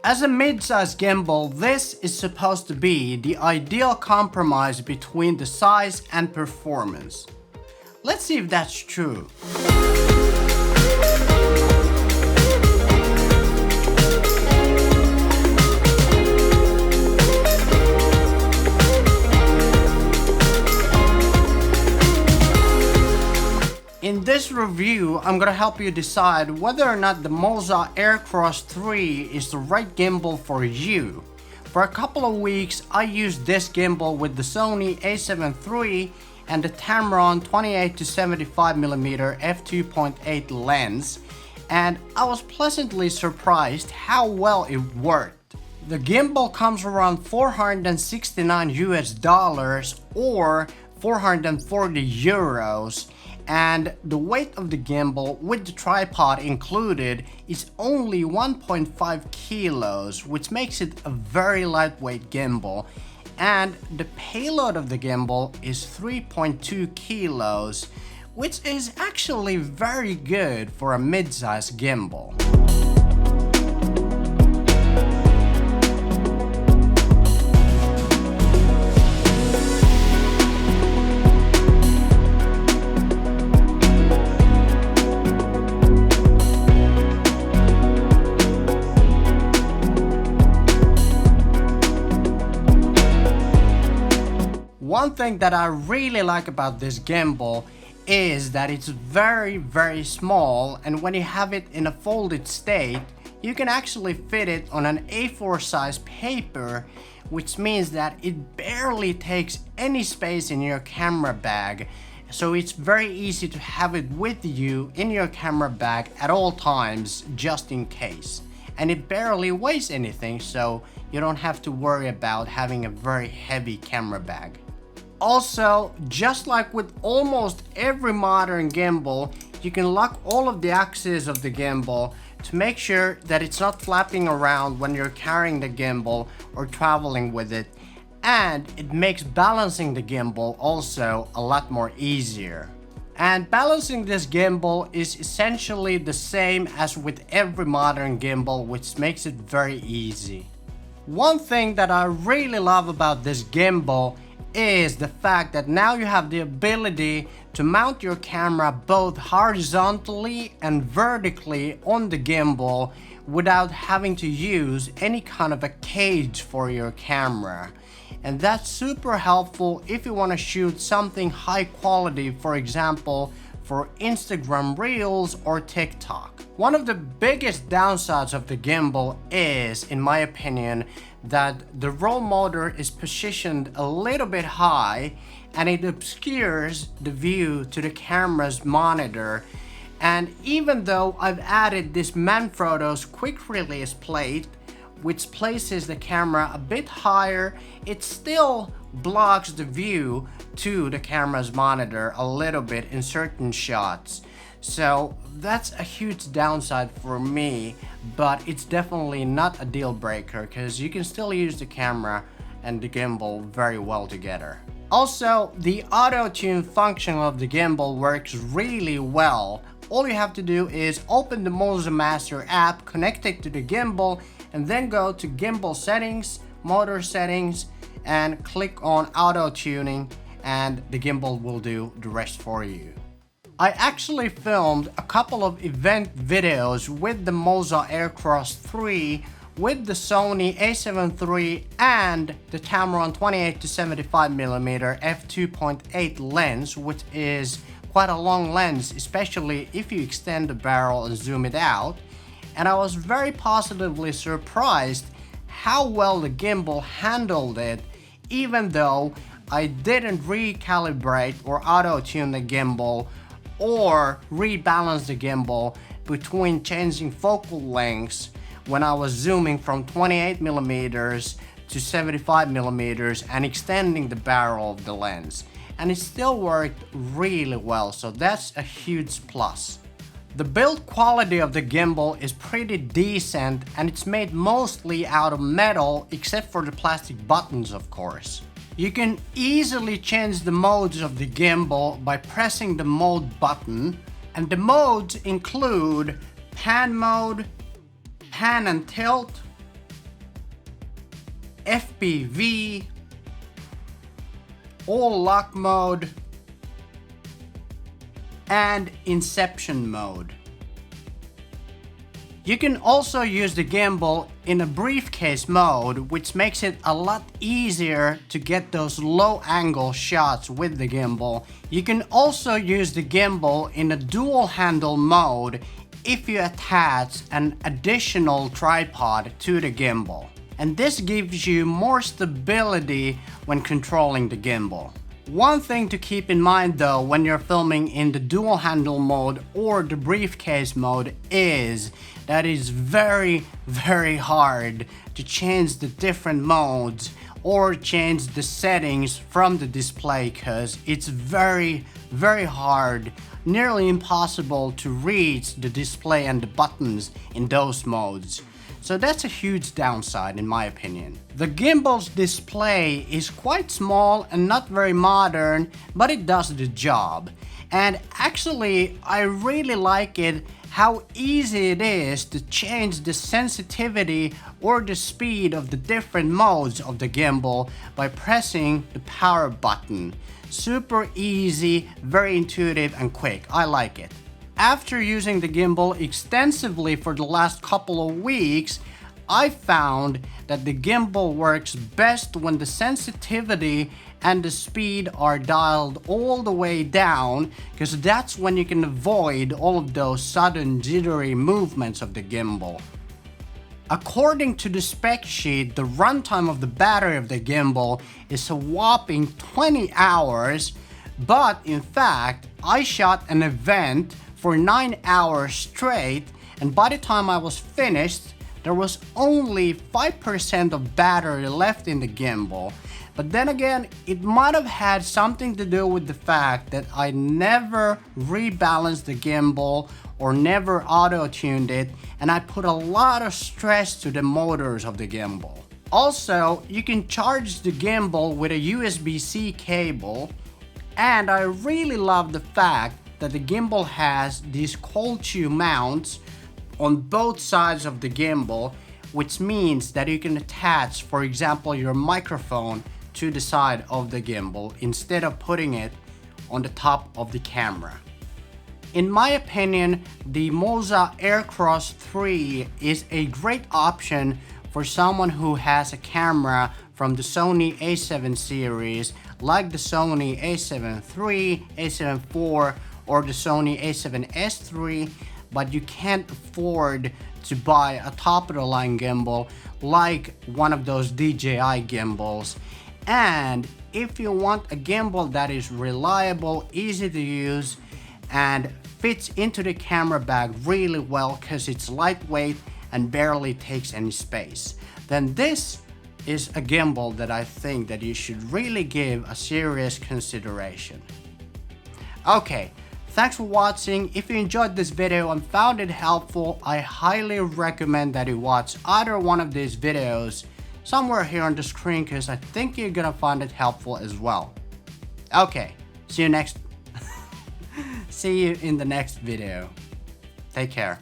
As a mid-size gimbal, this is supposed to be the ideal compromise between the size and performance. Let's see if that's true. In this review, I'm gonna help you decide whether or not the MOZA AirCross 3 is the right gimbal for you. For a couple of weeks, I used this gimbal with the Sony a7 III and the Tamron 28-75mm f2.8 lens, and I was pleasantly surprised how well it worked. The gimbal comes around $469 or 440 euros. And the weight of the gimbal with the tripod included is only 1.5 kilos, which makes it a very lightweight gimbal. And the payload of the gimbal is 3.2 kilos, which is actually very good for a mid-size gimbal. One thing that I really like about this gimbal is that it's very small, and when you have it in a folded state, you can actually fit it on an A4 size paper, which means that it barely takes any space in your camera bag. So it's very easy to have it with you in your camera bag at all times, just in case. And it barely weighs anything, so you don't have to worry about having a very heavy camera bag. Also, just like with almost every modern gimbal, you can lock all of the axes of the gimbal to make sure that it's not flapping around when you're carrying the gimbal or traveling with it, and it makes balancing the gimbal also a lot more easier. And balancing this gimbal is essentially the same as with every modern gimbal, which makes it very easy. One thing that I really love about this gimbal is the fact that now you have the ability to mount your camera both horizontally and vertically on the gimbal without having to use any kind of a cage for your camera. And that's super helpful if you want to shoot something high quality, for example, for Instagram Reels or TikTok. One of the biggest downsides of the gimbal is, in my opinion, that the roll motor is positioned a little bit high and it obscures the view to the camera's monitor. And even though I've added this Manfrotto's quick release plate, which places the camera a bit higher, it still blocks the view to the camera's monitor a little bit in certain shots. So that's a huge downside for me, but it's definitely not a deal breaker because you can still use the camera and the gimbal very well together. Also, the auto tune function of the gimbal works really well. All you have to do is open the MOZA Master app, connect it to the gimbal, and then go to gimbal settings, motor settings, and click on auto tuning, and the gimbal will do the rest for you. I actually filmed a couple of event videos with the MOZA AirCross 3 with the Sony a7 III and the Tamron 28-75mm f2.8 lens, which is quite a long lens, especially if you extend the barrel and zoom it out. And I was very positively surprised how well the gimbal handled it, even though I didn't recalibrate or auto-tune the gimbal or rebalance the gimbal between changing focal lengths when I was zooming from 28mm to 75mm and extending the barrel of the lens. And it still worked really well, so that's a huge plus. The build quality of the gimbal is pretty decent, and it's made mostly out of metal except for the plastic buttons, of course. You can easily change the modes of the gimbal by pressing the mode button, and the modes include pan mode, pan and tilt, FPV, all lock mode, and inception mode. You can also use the gimbal in a briefcase mode, which makes it a lot easier to get those low angle shots with the gimbal. You can also use the gimbal in a dual handle mode if you attach an additional tripod to the gimbal. And this gives you more stability when controlling the gimbal. One thing to keep in mind though when you're filming in the dual handle mode or the briefcase mode is that it's very hard to change the different modes or change the settings from the display, because it's very hard, nearly impossible to reach the display and the buttons in those modes. So that's a huge downside in my opinion. The gimbal's display is quite small and not very modern, but it does the job. And actually, I really like it how easy it is to change the sensitivity or the speed of the different modes of the gimbal by pressing the power button. Super easy, very intuitive and quick. I like it. After using the gimbal extensively for the last couple of weeks, I found that the gimbal works best when the sensitivity and the speed are dialed all the way down, because that's when you can avoid all of those sudden jittery movements of the gimbal. According to the spec sheet, the runtime of the battery of the gimbal is a whopping 20 hours, but in fact, I shot an event for 9 hours straight, and by the time I was finished, there was only 5% of battery left in the gimbal. But then again, it might have had something to do with the fact that I never rebalanced the gimbal or never auto-tuned it, and I put a lot of stress to the motors of the gimbal. Also, you can charge the gimbal with a USB-C cable, and I really love the fact that the gimbal has these cold shoe mounts on both sides of the gimbal, which means that you can attach, for example, your microphone to the side of the gimbal instead of putting it on the top of the camera. In my opinion, the MOZA AirCross 3 is a great option for someone who has a camera from the Sony a7 series, like the Sony a7 III, a7 IV, or the Sony a7S III, but you can't afford to buy a top-of-the-line gimbal like one of those DJI gimbals. And if you want a gimbal that is reliable, easy to use, and fits into the camera bag really well because it's lightweight and barely takes any space, then this is a gimbal that I think that you should really give a serious consideration. Okay. Thanks for watching. If you enjoyed this video and found it helpful, I highly recommend that you watch either one of these videos somewhere here on the screen, because I think you're gonna find it helpful as well. Okay, see you in the next video. Take care.